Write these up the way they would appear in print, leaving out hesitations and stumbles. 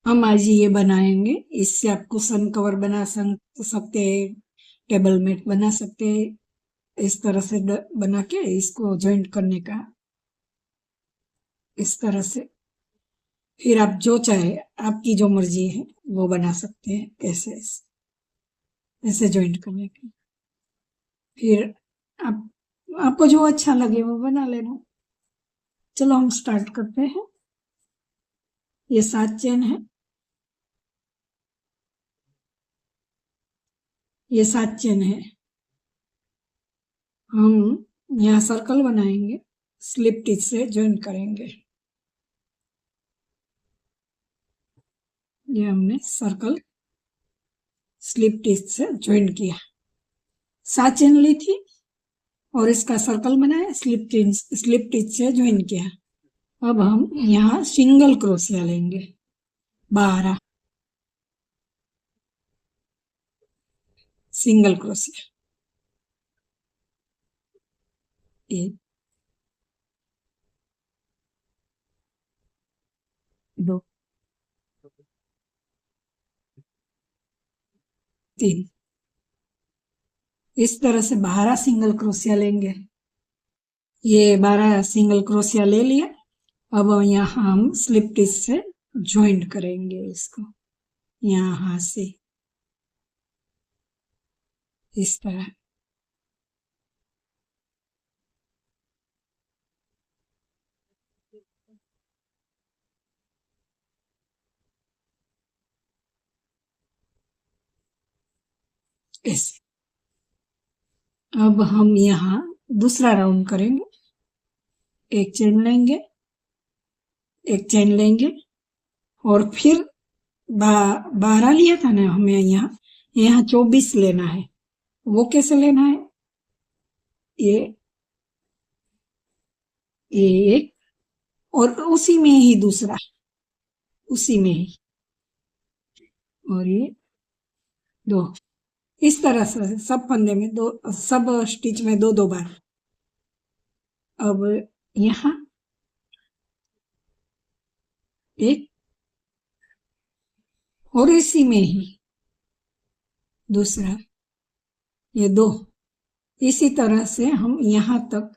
हम आज ये बनाएंगे। इससे आप कुशन कवर बना सकते हैं, टेबल मैट बना सकते हैं। इस तरह से बना के इसको जॉइंट करने का, इस तरह से। फिर आप जो चाहे, आपकी जो मर्जी है वो बना सकते हैं। ऐसे ऐसे जॉइंट करने का। फिर आप आपको जो अच्छा लगे वो बना लेना। चलो हम स्टार्ट करते हैं। ये 7 चेन है, ये 7 चेन है। हम यहाँ सर्कल बनाएंगे, स्लिप टिच से ज्वाइन करेंगे। ये हमने सर्कल स्लिप टिच से ज्वाइन किया। 7 चेन ली थी और इसका सर्कल बनाया, स्लिप टिच से ज्वाइन किया। अब हम यहाँ सिंगल क्रोशिया लेंगे 12 सिंगल क्रोशिया। 1 2 3, इस तरह से 12 सिंगल क्रोशिया लेंगे। ये 12 सिंगल क्रोशिया ले लिया। अब यहाँ हम स्लिप टिच से ज्वाइंट करेंगे इसको, यहाँ से इस तरह। ऐसे। अब हम यहाँ दूसरा राउंड करेंगे। एक चेन लेंगे, एक चेन लेंगे और फिर 12 लिया था ना हमें, यहाँ यहाँ 24 लेना है। वो कैसे लेना है? ये एक और उसी में ही दूसरा, उसी में ही, और ये 2। इस तरह से सब फंदे में दो, सब स्टिच में 2-2 बार। अब यहाँ एक और इसी में ही दूसरा, ये 2। इसी तरह से हम यहाँ तक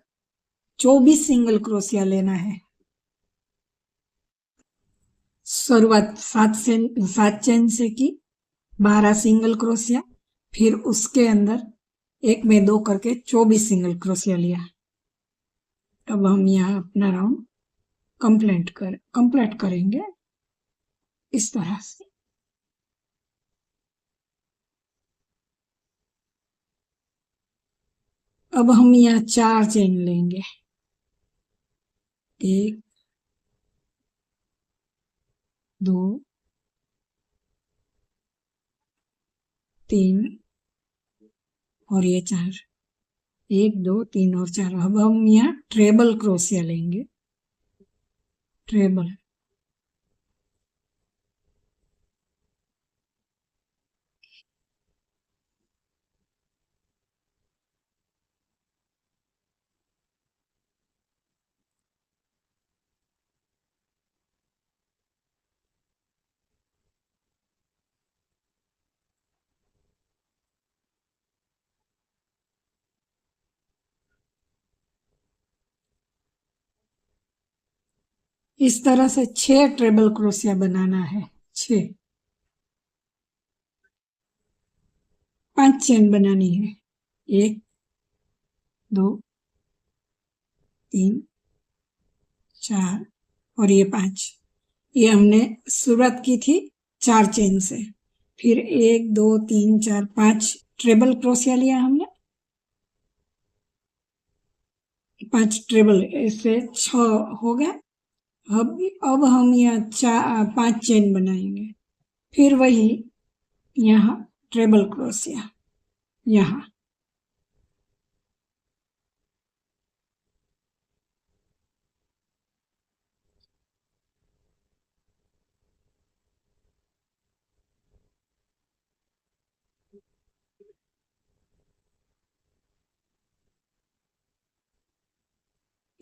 24 सिंगल क्रोशिया लेना है। शुरुआत 7 चेन से की, 12 सिंगल क्रोशिया, फिर उसके अंदर एक में 2 करके 24 सिंगल क्रोशिया लिया। अब हम यहाँ अपना राउंड कंप्लीट करेंगे इस तरह से। अब हम यहाँ 4 चेन लेंगे। 1 2 3 और ये 4। 1 2 3 और 4। अब हम यहाँ ट्रेबल क्रोशिया लेंगे, ट्रेबल। इस तरह से 6 ट्रेबल क्रोशिया बनाना है। 6, 5 चेन बनानी है। 1 2 3 4 और ये 5। ये हमने शुरुआत की थी 4 चेन से। फिर 1 2 3 4 5 ट्रेबल क्रोशिया लिया हमने। 5 ट्रेबल, ऐसे 6 हो गया। अब हम यहाँ 5 चेन बनाएंगे। फिर वही यहाँ ट्रेबल क्रोशिया यहाँ।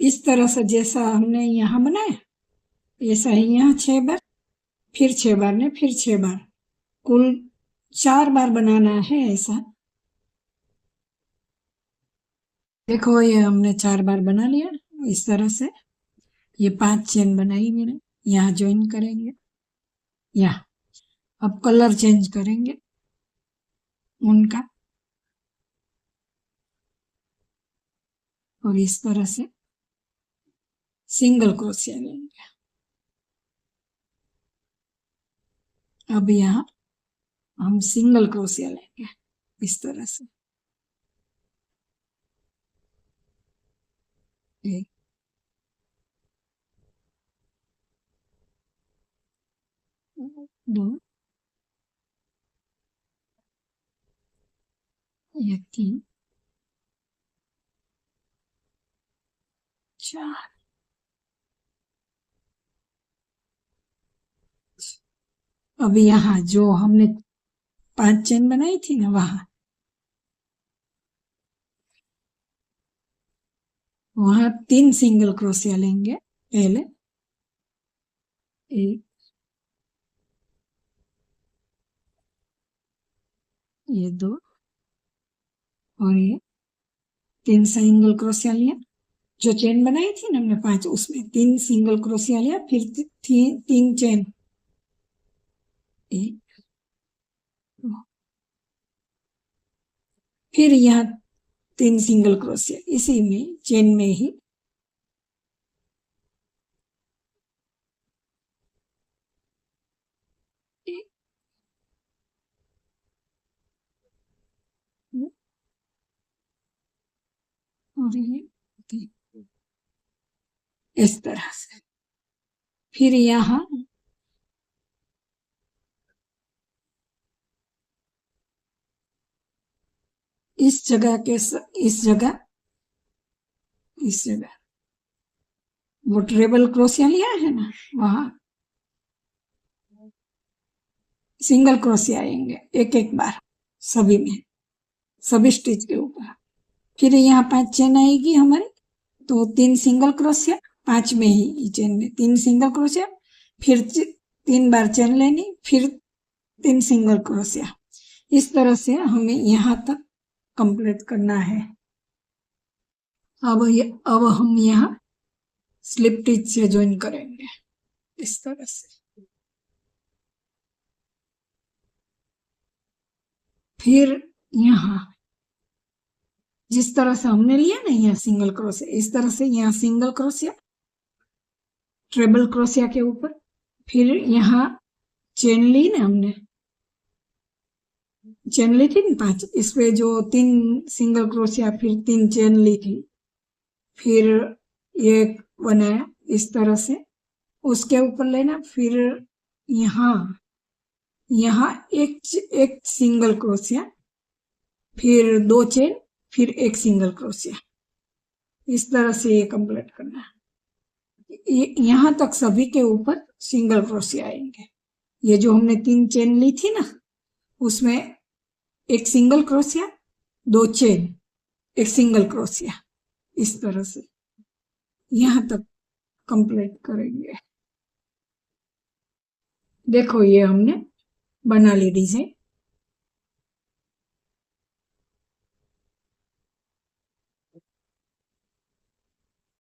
इस तरह से जैसा हमने यहाँ बनाया, ऐसा ही यहाँ 6 बार फिर 6 बार ने फिर 6 बार, कुल 4 बार बनाना है ऐसा। देखो ये हमने 4 बार बना लिया इस तरह से। ये 5 चेन बनाई मैंने, यहाँ ज्वाइन करेंगे, यहाँ अब कलर चेंज करेंगे उनका, और इस तरह से सिंगल क्रोशिया लेंगे। अब यहाँ हम सिंगल क्रोशिया लेंगे इस तरह से, एक, दो, ये 3, 4, अब यहाँ जो हमने 5 चेन बनाई थी ना, वहां 3 सिंगल क्रोशिया लेंगे पहले, एक, ये 2 और ये 3 सिंगल क्रोशिया लिया। जो चेन बनाई थी ना हमने 5, उसमें 3 सिंगल क्रोशिया लिया, फिर 3 चेन, एक, फिर यहाँ 3 सिंगल क्रोशिया इसी में चेन में ही, और ये इस तरह से। फिर यहाँ इस जगह के इस जगह वो ट्रेबल क्रोशिया लिया है ना, वहां सिंगल क्रोशिया आएंगे एक एक बार सभी में, सभी स्टिच के ऊपर। फिर यहाँ 5 चेन आएगी हमारी, तो 3 सिंगल क्रोशिया, 5 में ही चेन में 3 सिंगल क्रोशिया, फिर 3 बार चेन लेनी, फिर 3 सिंगल क्रोशिया। इस तरह से हमें यहाँ तक कंप्लीट करना है। अब हम यहाँ स्लिप स्टिच से ज्वाइन करेंगे इस तरह से। फिर यहाँ जिस तरह से हमने लिया ना यहाँ सिंगल क्रोशिया, इस तरह से यहाँ सिंगल क्रोशिया ट्रिपल क्रोशिया के ऊपर, फिर यहाँ चेन ली ना हमने, चेन ली थी ना 5, इस पे जो 3 सिंगल क्रोशिया फिर 3 चेन ली थी, फिर एक बनाया इस तरह से, उसके ऊपर लेना, फिर यहाँ एक सिंगल क्रोशिया, फिर 2 चेन, फिर एक सिंगल क्रोशिया, इस तरह से ये कंप्लीट करना है। यहाँ तक सभी के ऊपर सिंगल क्रोशिया आएंगे। ये जो हमने 3 चेन ली थी ना, उसमें एक सिंगल क्रोशिया, 2 चेन, एक सिंगल क्रोशिया, इस तरह से यहाँ तक कंप्लीट करेंगे। देखो ये हमने बना ली डिजाइन।